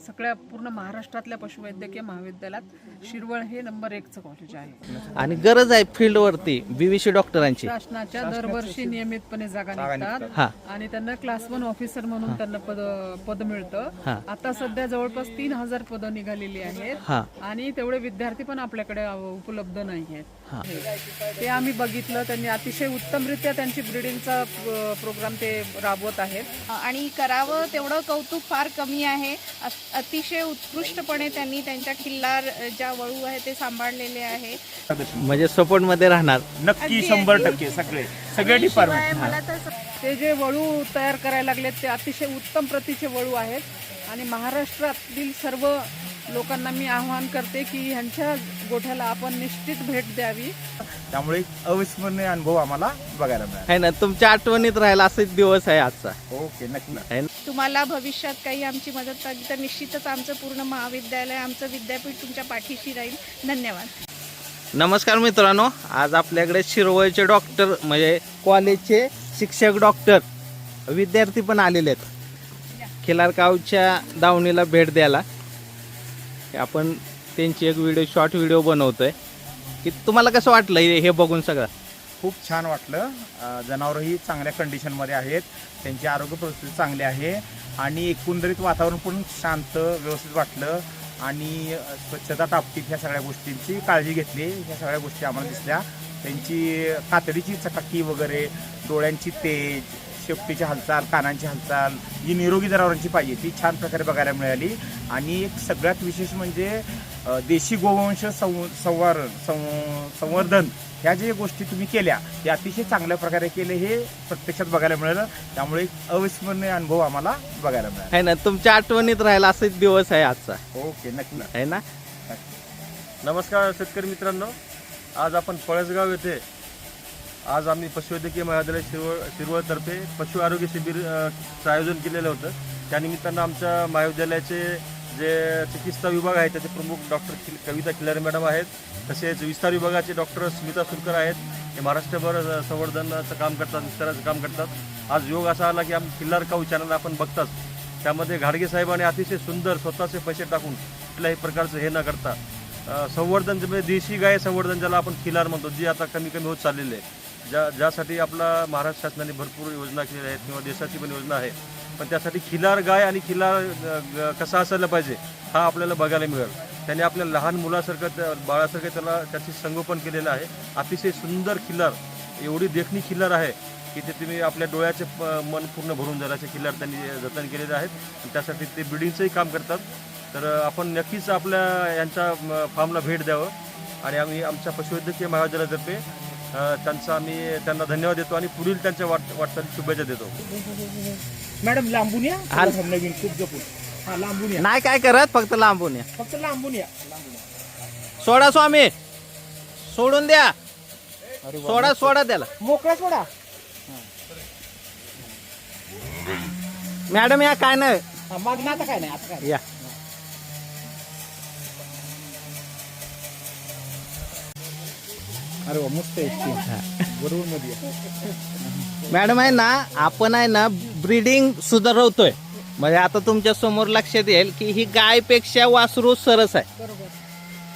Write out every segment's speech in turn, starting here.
सगळ्या पूर्ण महाराष्ट्रातल्या पशुवैद्यकीय महाविद्यालयात शिरवळ हे नंबर 1चं कॉलेज आहे आणि गरज आहे फील्ड वरती बीवीसी डॉक्टरांची. शासनाच्या दरवर्षी नियमितपणे जागा हा. निघतात आणि त्यांना क्लास 1 ऑफिसर म्हणून त्यांना पद मिळतं. आता सध्या जवळपास 3000 पदं निघालेली आहेत आणि तेवढे विद्यार्थी पण आपल्याकडे उपलब्ध नाही आहेत. ते आम्ही बघितलं. त्यांनी अतिशय उत्तमरित्या त्यांची ब्रीडिंगचा प्रोग्राम ते राबवत आहेत आणि करावं तेवढं कौतुक फार कमी आहे. अतिशय उत्कृष्टपणे त्यांनी त्यांच्या खिल्लार ज्या वळू आहे ते सांभाळलेले आहे. म्हणजे सपोर्ट मध्ये राहणार नक्की 100% सगळे डिपार्टमेंट. मला तर ते जे वळू तयार करायला लागलेत ते अतिशय उत्तम प्रतीचे वळू आहेत आणि महाराष्ट्रातील सर्व लोकांना मी आवाहन करते की ह्यांच्या गोठ्याला आपण निश्चित भेट द्यावी. त्यामुळे अविस्मरणीय अनुभव आम्हाला बघायला मिळाला आहे ना. तुमच्या आठवणीत राहिला असाच दिवस आहे आजचा. ओके नक्की. आहे ना? तुम्हाला भविष्यात काही आमची मदत लागली तर निश्चितच आमचं पूर्ण महाविद्यालय आमचं विद्यापीठ तुमच्या पाठीशी राहील. धन्यवाद. नमस्कार मित्रांनो, आज आपल्याकडे शिरवळचे डॉक्टर म्हणजे कॉलेजचे शिक्षक डॉक्टर विद्यार्थी पण आलेले आहेत खिलारगावच्या दावणीला भेट द्यायला. आपण त्यांची एक शॉर्ट व्हिडिओ बनवतोय की तुम्हाला कसं वाटलं हे बघून? सगळं खूप छान वाटलं. जनावरही चांगल्या कंडिशनमध्ये आहेत, त्यांची आरोग्य परिस्थिती चांगली आहे आणि एकंदरीत वातावरण पण शांत व्यवस्थित वाटलं आणि स्वच्छता टापटीप ह्या सगळ्या गोष्टींची काळजी घेतली. ह्या सगळ्या गोष्टी आम्हाला दिसल्या. त्यांची कातडीची चकाकी वगैरे, डोळ्यांची तेज, शेपटीची हालचाल, कानांची हालचाल जी निरोगी जनावरांची पाहिजे ती छान प्रकारे बघायला मिळाली. आणि एक सगळ्यात विशेष म्हणजे देशी गोवंश संवर्धन ह्या ज्या गोष्टी तुम्ही केल्या त्या अतिशय चांगल्या प्रकारे केले हे प्रत्यक्षात बघायला मिळालं. त्यामुळे एक अविस्मरणीय अनुभव आम्हाला बघायला मिळाला. आहे ना. तुमच्या आठवणीत राहिला असाच दिवस आहे आजचा. ओके नक्की. आहे ना. नमस्कार शेतकरी मित्रांनो, आज आपण पळसगाव येथे आज आम्ही पशुवैद्यकीय महाविद्यालय शिरवळतर्फे पशु आरोग्य शिबिरचं आयोजन केलेलं होतं. त्यानिमित्तानं आमच्या महाविद्यालयाचे जे चिकित्सा विभाग आहे त्याचे प्रमुख डॉक्टर कविता खिलारे मॅडम आहेत, तसेच विस्तार विभागाचे डॉक्टर स्मिता सुरकर आहेत. हे महाराष्ट्रभर संवर्धनाचं काम करतात, विस्ताराचं काम करतात. आज योग असा आला की आम्ही खिल्लार काऊ चॅनल आपण बघताच, त्यामध्ये घाडगे साहेबांनी अतिशय सुंदर स्वतःचे पैसे टाकून कुठल्याही प्रकारचं हे न करता संवर्धन म्हणजे देशी गाय संवर्धन ज्याला आपण खिलार म्हणतो, जी आता कमी कमी होत चाललेली आहे, ज्यासाठी आपला महाराष्ट्र शासनाने भरपूर योजना केलेल्या आहेत किंवा देशाची पण योजना आहे. पण त्यासाठी खिलार गाय आणि खिलार कसा असायला पाहिजे हा आपल्याला बघायला मिळेल. त्याने आपल्या लहान मुलासारखं बाळासारखं त्याला त्याची संगोपन केलेलं आहे. अतिशय सुंदर खिल्लार, एवढी देखणी खिल्लार आहे की ते तुम्ही आपल्या डोळ्याचे मन पूर्ण भरून जाईल असे खिल्लार त्यांनी जतन केलेले आहेत. त्यासाठी ते ब्रीडिंगचंही काम करतात. तर आपण नक्कीच आपल्या यांच्या फार्मला भेट द्यावं आणि आम्ही आमच्या पशुवैद्यकीय महाविद्यालयातर्फे त्यांना धन्यवाद देतो आणि पुढील त्यांच्या वाटचाली शुभेच्छा देतो. मॅडम लांबून या. नवीन खूप जपून. हा लांबून या. नाही काय करत, फक्त लांबून या. फक्त लांबून या. सोडा स्वामी, सोडून द्या. सोडा त्याला. मोकळा सोडा. मॅडम या काय नाही मागणं आता काय नाही. आता काय या. अरे वा मस्त आहे. बरोबर मध्ये मॅडम आहे ना, आपण आहे ना ब्रीडिंग सुधारवतोय. म्हणजे आता तुमच्या समोर लक्षात येईल की ही गायपेक्षा वासरू सरस आहे.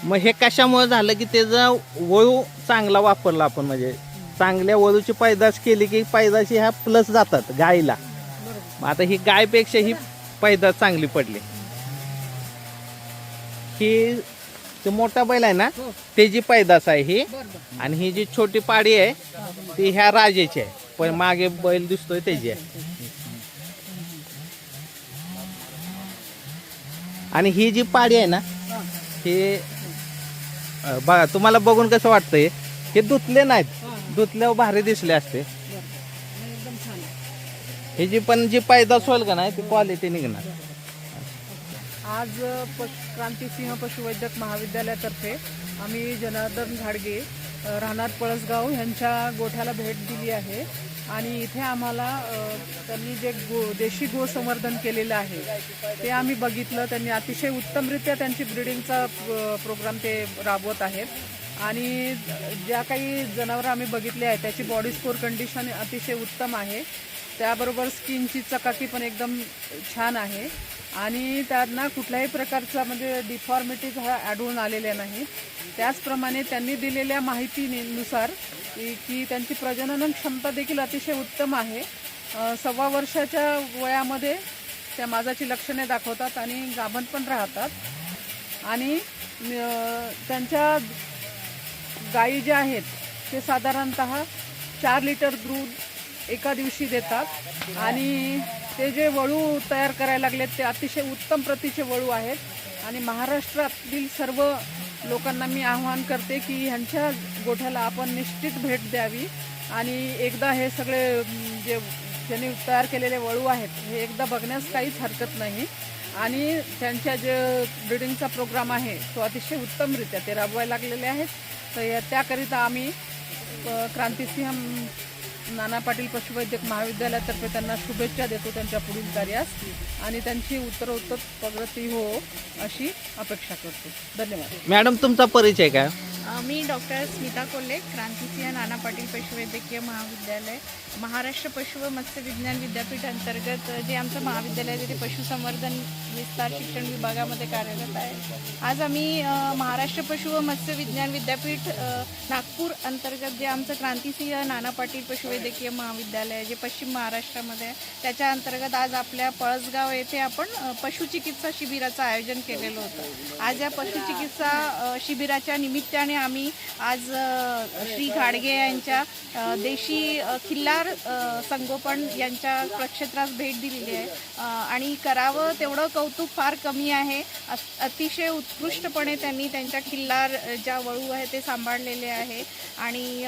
मग हे कशामुळे झालं की त्याचा वळू चांगला वापरला आपण, म्हणजे चांगल्या वळूची पैदास केली की पैदाशी ह्या प्लस जातात गायला. मग आता ही गायपेक्षा ही पैदास चांगली पडली. ही ते मोठा बैल आहे ना त्याची पैदास आहे ही, आणि ही जी छोटी पाडी आहे ती ह्या राजेची आहे. पण मागे बैल दिसतोय त्याची आहे. आणि ही जी पाडी आहे ना हे बघा, तुम्हाला बघून कसं वाटतंय, हे धुतले नाहीत, धुतल्यावर भारी दिसले असते. ही जी पण जी पैदास होईल का नाही ती क्वालिटी निघणार. आज क्रांतिसिंह पशुवैद्यक महाविद्यालयातर्फे आम्ही जनार्दन घाडगे राहणार पळसगाव ह्यांच्या गोठ्याला भेट दिली आहे आणि इथे आम्हाला त्यांनी जे देशी गो संवर्धन केलेलं आहे ते आम्ही बघितलं. त्यांनी अतिशय उत्तमरित्या त्यांची ब्रीडिंगचा प्रोग्राम ते राबवत आहेत आणि ज्या काही जनावरं आम्ही बघितले आहेत त्याची बॉडी स्कोर कंडिशन अतिशय उत्तम आहे. त्याबरोबर स्किनची चकाकी पण एकदम छान आहे आणि त्यांना कुठल्याही प्रकारचा म्हणजे डिफॉर्मिटीज हा आढळून आलेल्या नाहीत. त्याचप्रमाणे त्यांनी दिलेल्या माहितीनुसार की त्यांची प्रजनन क्षमता देखील अतिशय उत्तम आहे. 1.25 वर्षाच्या वयामध्ये त्या माजाची लक्षणे दाखवतात आणि गाभण पण राहतात. आणि त्यांच्या गायी ज्या आहेत ते साधारणतः 4 लिटर दूध एका दिवशी देतात. आणि ते जे वळू तयार करायला लागलेत ते अतिशय उत्तम प्रतीचे वळू आहेत. आणि महाराष्ट्रातील सर्व लोकांना मी आवाहन करते की ह्यांच्या गोठ्याला आपण निश्चित भेट द्यावी आणि एकदा हे सगळे जे ज्यांनी तयार केलेले वळू आहेत हे एकदा बघण्यास काहीच हरकत नाही. आणि त्यांच्या जे ब्रीडिंगचा प्रोग्राम आहे तो अतिशय उत्तमरित्या ते राबवायला लागलेले आहेत. तर त्याकरिता आम्ही क्रांतिसिंह नाना पाटील पशुवैद्यक महाविद्यालयातर्फे त्यांना शुभेच्छा देतो त्यांच्या पुढील कार्यास आणि त्यांची उत्तरोत्तर प्रगती हो अशी अपेक्षा करतो. धन्यवाद. मॅडम तुमचा परिचय काय? मी डॉक्टर स्मिता कोल्हे, क्रांतिसिंह नाना पाटील पशुवैद्यकीय महाविद्यालय, महाराष्ट्र पशु व मत्स्य विज्ञान विद्यापीठ अंतर्गत जे आमचं महाविद्यालय आहे ते पशुसंवर्धन विस्तार शिक्षण विभागामध्ये कार्यरत आहे. आज आम्ही महाराष्ट्र पशु व मत्स्य विज्ञान विद्यापीठ नागपूर अंतर्गत जे आमचं क्रांतिसिंह नाना पाटील पशुवैद्यकीय महाविद्यालय आहे जे पश्चिम महाराष्ट्रामध्ये आहे त्याच्या अंतर्गत आज आपल्या पळसगाव येथे आपण पशुचिकित्सा शिबिराचं आयोजन केलेलं होतं. आज या पशुचिकित्सा शिबिराच्या निमित्ताने आम्ही आज श्री घाडगे यांच्या देशी खिल्लार संगोपन यांच्या प्रक्षेत्रास भेट दिलेली आहे. आणि करावं तेवढं कौतुक फार कमी आहे. अतिशय उत्कृष्टपणे त्यांनी त्यांच्या खिल्लार ज्या वळू आहे ते सांभाळलेले आहे. आणि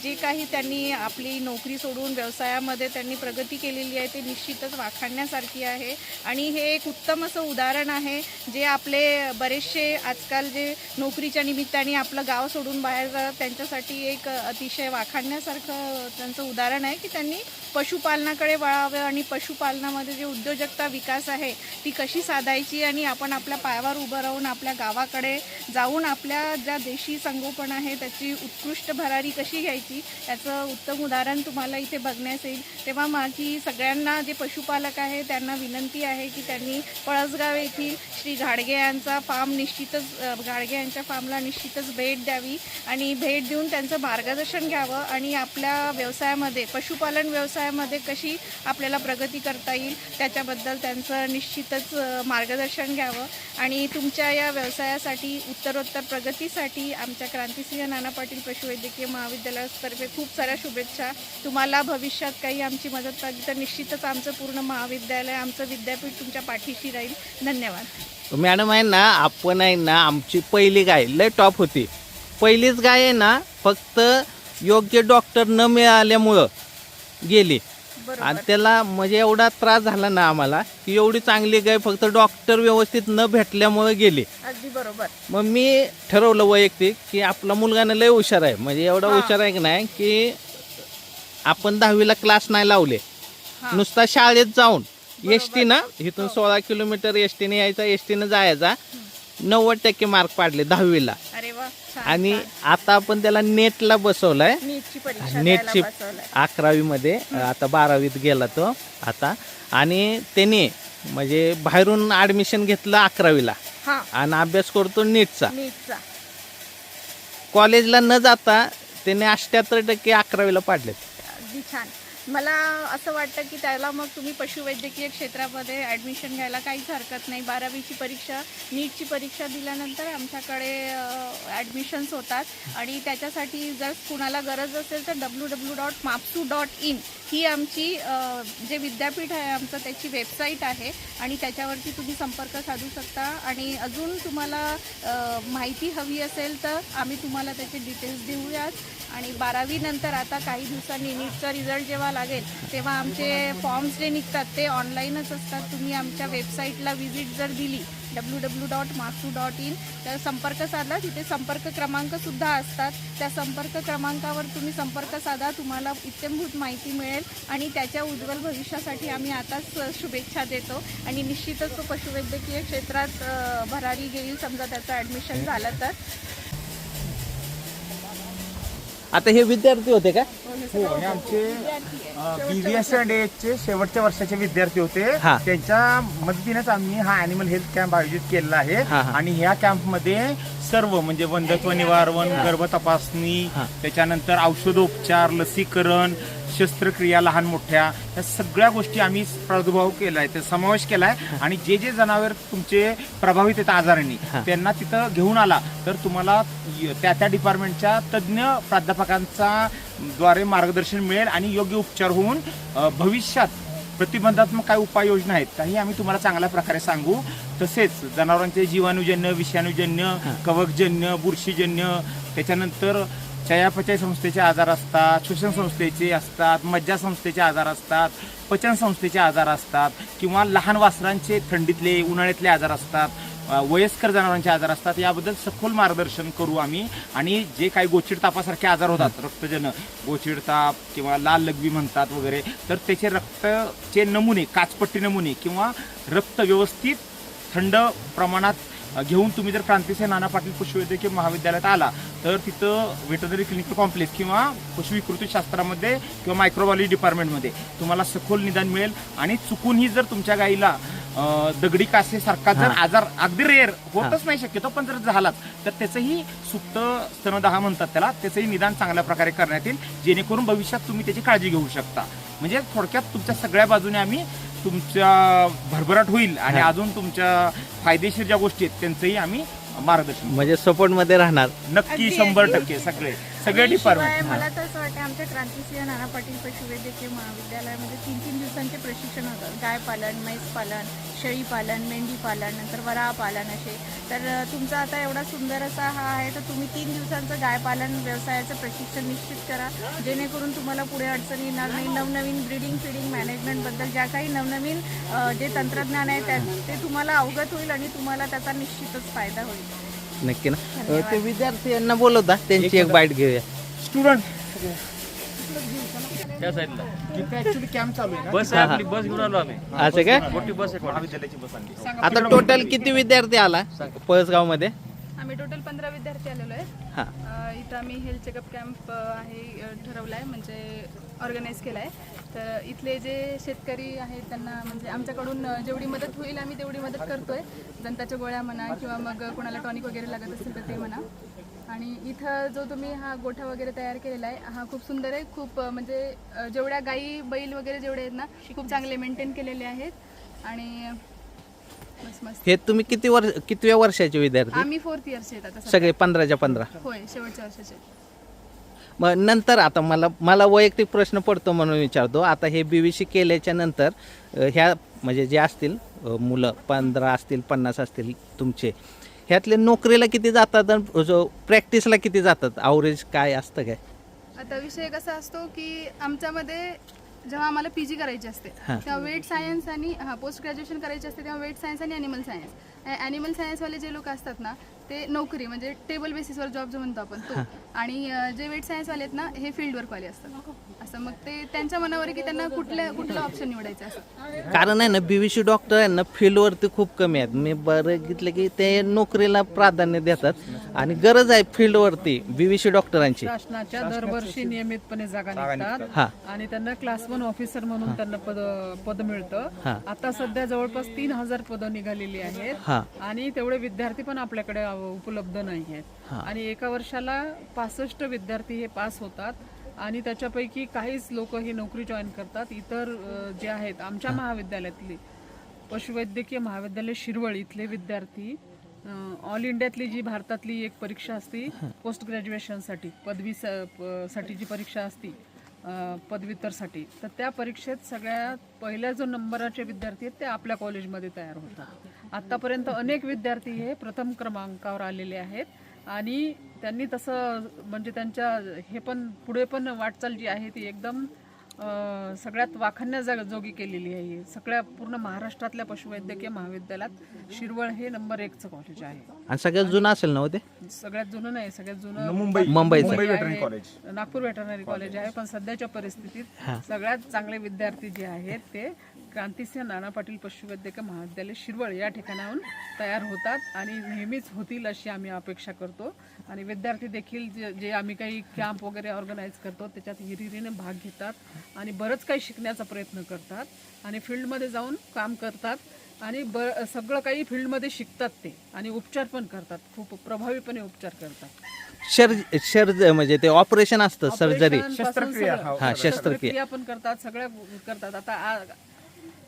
जे काही त्यांनी आपली नोकरी सोडून व्यवसायामध्ये त्यांनी प्रगती केलेली आहे ते निश्चितच वाखाणण्यासारखी आहे. आणि हे एक उत्तम असं उदाहरण आहे जे आपले बरेचसे आजकाल जे नोकरीच्या निमित्ताने आपलं गाव सोडून बाहेर जातात त्यांच्यासाठी एक अतिशय वाखाणण्यासारखं त्यांचं उदाहरण आहे की त्यांनी पशुपालनाकडे वळावे आणि पशुपालनामध्ये जे उद्योजकता विकास आहे ती कशी साधायची आणि आपण आपल्या पायावर उभं राहून आपल्या गावाकडे जाऊन आपल्या ज्या देशी संगोपन आहे त्याची उत्कृष्ट भरारी कशी घ्यायची याचं उत्तम उदाहरण तुम्हाला इथे बघण्यास येईल. तेव्हा माझी सगळ्यांना जे पशुपालक आहे त्यांना विनंती आहे की त्यांनी पळसगाव येथील श्री घाडगे यांचा फार्म निश्चितच घाडगे यांच्या फार्मला निश्चितच भेट द्यावी आणि भेट देऊन त्यांचं मार्गदर्शन घ्यावं आणि आपल्या व्यवसायामध्ये पशुपालन व्यवसायामध्ये कशी आपल्याला प्रगती करता येईल त्याच्याबद्दल त्यांचं निश्चितच मार्गदर्शन घ्यावं. आणि तुमच्या या व्यवसायासाठी उत्तरोत्तर प्रगतीसाठी आमच्या क्रांतिसिंह नाना पाटील पशुवैद्यकीय महाविद्यालयातर्फे खूप साऱ्या शुभेच्छा. तुम्हाला भविष्यात काही आमची मदत लागली तर निश्चितच आमचं पूर्ण महाविद्यालय आमचं विद्यापीठ तुमच्या पाठीशी राहील. धन्यवाद. मॅडम आहे ना आपण आहे ना आमची पहिली गाय लय टॉप होती. पहिलीच गाय आहे ना फक्त योग्य डॉक्टर न मिळाल्यामुळं गेली आणि त्याला म्हणजे एवढा त्रास झाला ना आम्हाला की एवढी चांगली गाय फक्त डॉक्टर व्यवस्थित न भेटल्यामुळे गेली. अगदी बरोबर. मग मी ठरवलं वैयक्तिक की आपला मुलगा लय हुशार आहे म्हणजे एवढा हुशार आहे की नाही की आपण 10वीला क्लास नाही लावले नुसता शाळेत जाऊन एसटी ना इथून 16 किलोमीटर एसटीने यायचा एसटीने जायचा 90% मार्क पाडले 10वीला. अरे वा. आणि आता आपण त्याला नेटला बसवलाय. नेटची 11वी मध्ये आता 12वीत गेला तो आता. आणि त्याने म्हणजे बाहेरून ऍडमिशन घेतलं 11वीला आणि अभ्यास करतो नीटचा. कॉलेजला न जाता त्याने 78% 11वीला पाडले. अगदी छान. मला असं वाटतं की त्याला मग तुम्ही पशुवैद्यकीय क्षेत्रामध्ये ॲडमिशन घ्यायला काहीच हरकत नाही. 12वीची परीक्षा नीटची परीक्षा दिल्यानंतर आमच्याकडे ॲडमिशन्स होतात आणि त्याच्यासाठी जर कुणाला गरज असेल तर www.mapsu.in ही आमची जे विद्यापीठ आहे आमचं त्याची वेबसाईट आहे आणि त्याच्यावरती तुम्ही संपर्क साधू शकता. आणि अजून तुम्हाला माहिती हवी असेल तर आम्ही तुम्हाला त्याचे डिटेल्स देऊयात. आणि 12वी नंतर आता काही दिवसांनी नीटचा रिझल्ट जेव्हा लागेल तेव्हा आमचे फॉर्म्स जे निघतात ते ऑनलाईनच असतात. तुम्ही आमच्या वेबसाईटला व्हिजिट जर दिली www.mapsu.in तर संपर्क साधला. तिथे संपर्क क्रमांकसुद्धा असतात. त्या संपर्क क्रमांकावर तुम्ही संपर्क साधा. तुम्हाला इत्यंभूत माहिती मिळेल आणि त्याच्या उज्ज्वल भविष्यासाठी आम्ही आताच शुभेच्छा देतो. आणि निश्चितच तो पशुवैद्यकीय क्षेत्रात भरारी घेईल समजा त्याचं ॲडमिशन झालं तर. आता हे विद्यार्थी होते का? हो, हे आमचे BVS and AH चे शेवटच्या वर्षाचे विद्यार्थी होते. हा. त्यांच्या मदतीनेच आम्ही हा अॅनिमल हेल्थ कॅम्प आयोजित केलेला आहे. हा, हा. आणि ह्या कॅम्पमध्ये सर्व म्हणजे वंध्यत्व निवारण, गर्भ तपासणी, हा. त्याच्यानंतर औषधोपचार, लसीकरण, शस्त्रक्रिया लहान मोठ्या, या सगळ्या गोष्टी आम्ही प्रादुर्भाव केलाय, ते समावेश केलाय. आणि जे जे जनावर तुमचे प्रभावित आहेत आजारांनी, हा. त्यांना तिथं घेऊन आला तर तुम्हाला त्या त्या डिपार्टमेंटच्या तज्ज्ञ प्राध्यापकांचा द्वारे मार्गदर्शन मिळेल आणि योग्य उपचार होऊन भविष्यात प्रतिबंधात्मक काय उपाययोजना आहेत काही आम्ही तुम्हाला चांगल्या प्रकारे सांगू. तसेच जनावरांचे जीवाणूजन्य, विषाणूजन्य, कवकजन्य, बुरशीजन्य, त्याच्यानंतर चयापचय संस्थेचे आजार असतात, श्वसन संस्थेचे असतात, मज्जा संस्थेचे आजार असतात, पचन संस्थेचे आजार असतात, किंवा लहान वासरांचे थंडीतले उन्हाळ्यातले आजार असतात, वयस्कर जनावरांचे आजार असतात. याबद्दल सखोल मार्गदर्शन करू आम्ही. आणि जे काही गोचिड तापासारखे आजार होतात, रक्तजन्य गोचिड ताप किंवा लाल लघवी म्हणतात वगैरे, तर त्याचे रक्तचे नमुने, काचपट्टी नमुने किंवा रक्त व्यवस्थित थंड प्रमाणात घेऊन तुम्ही जर क्रांतिसिंह नाना पाटील पशुवैद्यकीय महाविद्यालयात आला तर तिथं वेटरनरी क्लिनिकल कॉम्प्लेक्स किंवा पशुविकृती शास्त्रामध्ये किंवा मायक्रोबायोलॉजी डिपार्टमेंटमध्ये तुम्हाला सखोल निदान मिळेल. आणि चुकूनही जर तुमच्या गाईला दगडी कासेसारखा जर आजार अगदी रेअर होतच नाही शक्यतो, पण जर झालाच तर त्याचंही सुप्त स्तनदाह म्हणतात त्याला, त्याचंही निदान चांगल्या प्रकारे करण्यात येईल, जेणेकरून भविष्यात तुम्ही त्याची काळजी घेऊ शकता. म्हणजे थोडक्यात तुमच्या सगळ्या बाजूने आम्ही तुमच्या भरभराट होईल आणि अजून तुमच्या फायदेशीर ज्या गोष्टी आहेत त्यांचंही आम्ही मार्गदर्शन म्हणजे सपोर्ट मध्ये राहणार. नक्की अगदी, 100% सगळे आणि डिपार्टमेंट. शिवाय मला तर असं वाटतं आमच्या क्रांतिसिंह नाना पाटील पशुवैद्यकीय महाविद्यालयामध्ये 3-3 दिवसांचे प्रशिक्षण होतं. गाय पालन, म्हैस पालन, शेळी पालन, मेंढी पालन, नंतर वराह पालन असे. तर तुमचा आता एवढा सुंदर असा हा आहे तर तुम्ही 3 दिवसांचं गाय पालन व्यवसायाचं प्रशिक्षण निश्चित करा, जेणेकरून तुम्हाला पुढे अडचणी येणार नाही. नवनवीन ब्रीडिंग फीडिंग मॅनेजमेंटबद्दल ज्या काही नवनवीन जे तंत्रज्ञान आहे ते तुम्हाला अवगत होईल आणि तुम्हाला त्याचा निश्चितच फायदा होईल. नक्की ना. ते विद्यार्थी यांना बोलवता, त्यांची एक बाईट घेऊया. स्टुडंट त्या साईडला जिथे ऍक्च्युली कॅम्प चालू आहे ना, बस आहे आपली, बस घेऊन आलो आम्ही. असं काय? मोठी बस आहे. महाविद्यालयाची बस आणली. आता टोटल किती विद्यार्थी आला पळसगाव मध्ये? आम्ही टोटल 15 विद्यार्थी आलेलो आहे. हा. इथं आम्ही हेल्थ चेकअप कॅम्प आहे ठरवला आहे, म्हणजे ऑर्गनाईज केला आहे. तर इथले जे शेतकरी आहेत त्यांना म्हणजे आमच्याकडून जेवढी मदत होईल आम्ही तेवढी मदत करतोय. दंताच्या गोळ्या म्हणा किंवा मग कोणाला टॉनिक वगैरे लागत असेल तर ते म्हणा. आणि इथं जो तुम्ही हा गोठा वगैरे तयार केलेला आहे हा खूप सुंदर आहे. खूप म्हणजे जेवढ्या गाई बैल वगैरे जेवढे आहेत ना खूप चांगले मेंटेन केलेले आहेत. आणि बस मस्त. हे तुम्ही कितव्या वर्षाचे विद्यार्थी? आम्ही 4th इयर्सचे आहेत आता सगळे 15च्या 15. होय, शेवटच्या वर्षाचे. मग नंतर आता मला वैयक्तिक प्रश्न पडतो म्हणून विचारतो. आता हे BVC केल्याच्या नंतर ह्या म्हणजे जे असतील मुलं 15 असतील 50 असतील तुमचे, ह्यातले नोकरीला किती जातात आणि प्रॅक्टिसला किती जातात? ॲव्हरेज काय असतं काय? आता विषय कसा असतो की आमच्यामध्ये जेव्हा आम्हाला PG करायची असते तेव्हा वेट सायन्स आणि पोस्ट ग्रॅज्युएशन करायची असते तेव्हा वेट सायन्स आणि ॲनिमल सायन्स. ॲनिमल सायन्सवाले जे लोक असतात ना ते नोकरी म्हणजे टेबल बेसिसवर जॉब जो म्हणतो आपण तो, आणि जे वेट सायन्सवाले आहेत ना हे फील्ड वर्कवाले असतात. असं मग ते त्यांच्या मनावर आहे की त्यांना कुठलं ऑप्शन निवडायचं असं. कारण आहे ना BVC डॉक्टर आहे ना फील्डवरती खूप कमी आहेत. मी बघितलं की ते नोकरीला प्राधान्य देतात आणि गरज आहे फील्डवरती BVC डॉक्टरांची. शासनाच्या दरवर्षी नियमितपणे जागा हा. निघतात आणि त्यांना क्लास 1 ऑफिसर म्हणून त्यांना पद मिळतं. हा. आता सध्या जवळपास 3000 पदं निघालेली आहेत. हा. आणि तेवढे विद्यार्थी पण आपल्याकडे उपलब्ध नाही आहेत. हा. आणि एका वर्षाला 65 विद्यार्थी हे पास होतात आणि त्याच्यापैकी काहीच लोक ही नोकरी जॉईन करतात. इतर जे आहेत आमच्या महाविद्यालयातली पशुवैद्यकीय महाविद्यालय शिरवळ इथले विद्यार्थी ऑल इंडियातली जी भारतातली एक परीक्षा असते पोस्ट ग्रॅज्युएशनसाठी साठी जी परीक्षा असती पदव्युत्तरसाठी, तर त्या परीक्षेत सगळ्यात पहिल्या जो नंबराचे विद्यार्थी आहेत ते आपल्या कॉलेजमध्ये तयार होतात. आत्तापर्यंत अनेक विद्यार्थी हे प्रथम क्रमांकावर आलेले आहेत आणि त्यांनी तसं म्हणजे त्यांच्या हे पण पुढे पण वाटचाल जी आहे ती एकदम सगळ्यात वाखाणण्याजोगी केलेली आहे. सगळ्या पूर्ण महाराष्ट्रातल्या पशुवैद्यकीय महाविद्यालयात शिरवळ हे नंबर 1चं कॉलेज आहे. आणि सगळ्यात जुनं असेल ना हो ते? सगळ्यात जुनं नाही, सगळ्यात जुनं मुंबईचं. Mumbai veterinary college, Nagpur veterinary college आहे. पण सध्याच्या परिस्थितीत सगळ्यात चांगले विद्यार्थी जे आहेत ते क्रांतिसिंह नाना पाटील पशुवैद्यकीय महाविद्यालय शिरवळ या ठिकाणाहून तयार होतात आणि नेहमीच होतील अशी आम्ही अपेक्षा करतो. आणि विद्यार्थी देखील जे आम्ही काही कॅम्प वगैरे ऑर्गनाईज करतो त्याच्यात हिरिरीने भाग घेतात आणि बरंच काही शिकण्याचा प्रयत्न करतात आणि फील्डमध्ये जाऊन काम करतात आणि सगळं काही फील्डमध्ये शिकतात ते आणि उपचार पण करतात, खूप प्रभावीपणे उपचार करतात. म्हणजे ते ऑपरेशन असतं सर्जरी. ऑपरेशन शस्त्रक्रिया, पासून हा, सगळं- शस्त्रक्रिया पण करतात, सगळ्या करतात. आता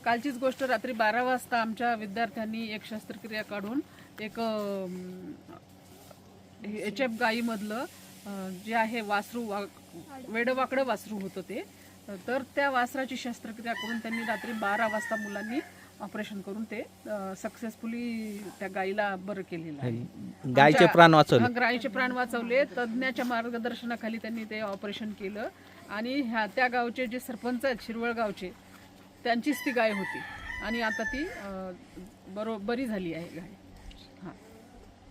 कालचीच गोष्ट, रात्री 12 वाजता आमच्या विद्यार्थ्यांनी एक शस्त्रक्रिया काढून एक HF गाईमधलं जे आहे वासरू, वेडवाकडं वासरू होतं ते, तर त्या वासराची शस्त्रक्रिया करून त्यांनी रात्री 12 वाजता मुलांनी ऑपरेशन करून ते सक्सेसफुली त्या गाईला बरं केलेलं आहे. गायचे प्राण वाचवले. गायीचे प्राण वाचवले. तज्ज्ञाच्या मार्गदर्शनाखाली त्यांनी ते ऑपरेशन केलं आणि त्या गावचे जे सरपंच आहेत शिरवळ गावचे, त्यांचीच ती गाय होती आणि आता ती बरी झाली आहे गाय. हां,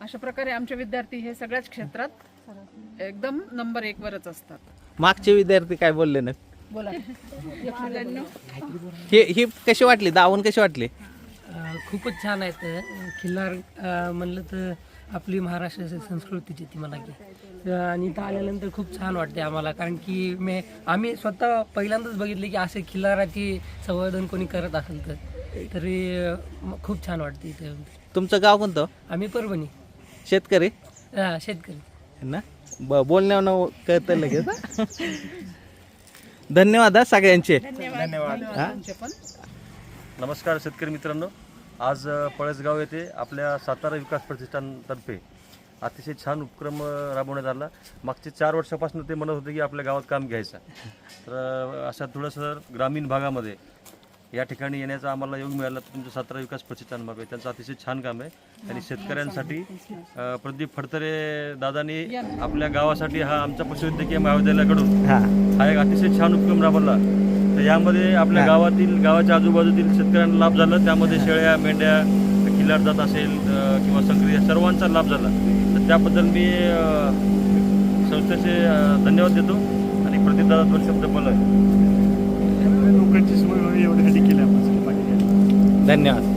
अशा प्रकारे आमचे विद्यार्थी हे सगळ्याच क्षेत्रात एकदम नंबर 1 वरच असतात. मागचे विद्यार्थी काय बोलले ना? बोला. ही कशी वाटली, दावण कशी वाटली? खूपच छान आहेत. खिल्लार म्हणलं तर आपली महाराष्ट्र संस्कृतीची ती मला की, आणि इथं आल्यानंतर खूप छान वाटते आम्हाला, कारण की आम्ही स्वतः पहिल्यांदाच बघितले की असे खिल्लाराची संवर्धन कोणी करत असेल तर, तरी खूप छान वाटते इथे. तुमचं गाव कोणतं? आम्ही परभणी शेतकरी शेतकरी ना, बोलण्यावर कळतं लगेच. धन्यवाद सगळ्यांचे. धन्यवाद. आमचे पण नमस्कार शेतकरी मित्रांनो. आज पळसगाव येथे आपल्या सातारा विकास प्रतिष्ठानतर्फे अतिशय छान उपक्रम राबवण्यात आला. मागचे 4 वर्षापासून ते म्हणत होते की आपल्या गावात काम घ्यायचं. तर अशा थोडंसं ग्रामीण भागामध्ये या ठिकाणी येण्याचा आम्हाला योग मिळाला. तर तुमचं सातारा विकास प्रतिष्ठानमार्फत त्यांचं अतिशय छान काम आहे आणि शेतकऱ्यांसाठी प्रदीप फडतरे दादांनी आपल्या गावासाठी हा आमच्या पशुवैद्यकीय महाविद्यालयाकडून हा एक अतिशय छान उपक्रम राबवला. तर यामध्ये आपल्या गावाच्या आजूबाजूतील शेतकऱ्यांना लाभ झाला. त्यामध्ये शेळ्या, मेंढ्या, खिल्लार जात असेल किंवा संक्रिय सर्वांचा लाभ झाला. तर त्याबद्दल मी संस्थेचे धन्यवाद देतो आणि प्रदीप दादा 2 शब्द बोला. लोकांची सोय व्हावी एवढ्यासाठी केलं आपण. धन्यवाद.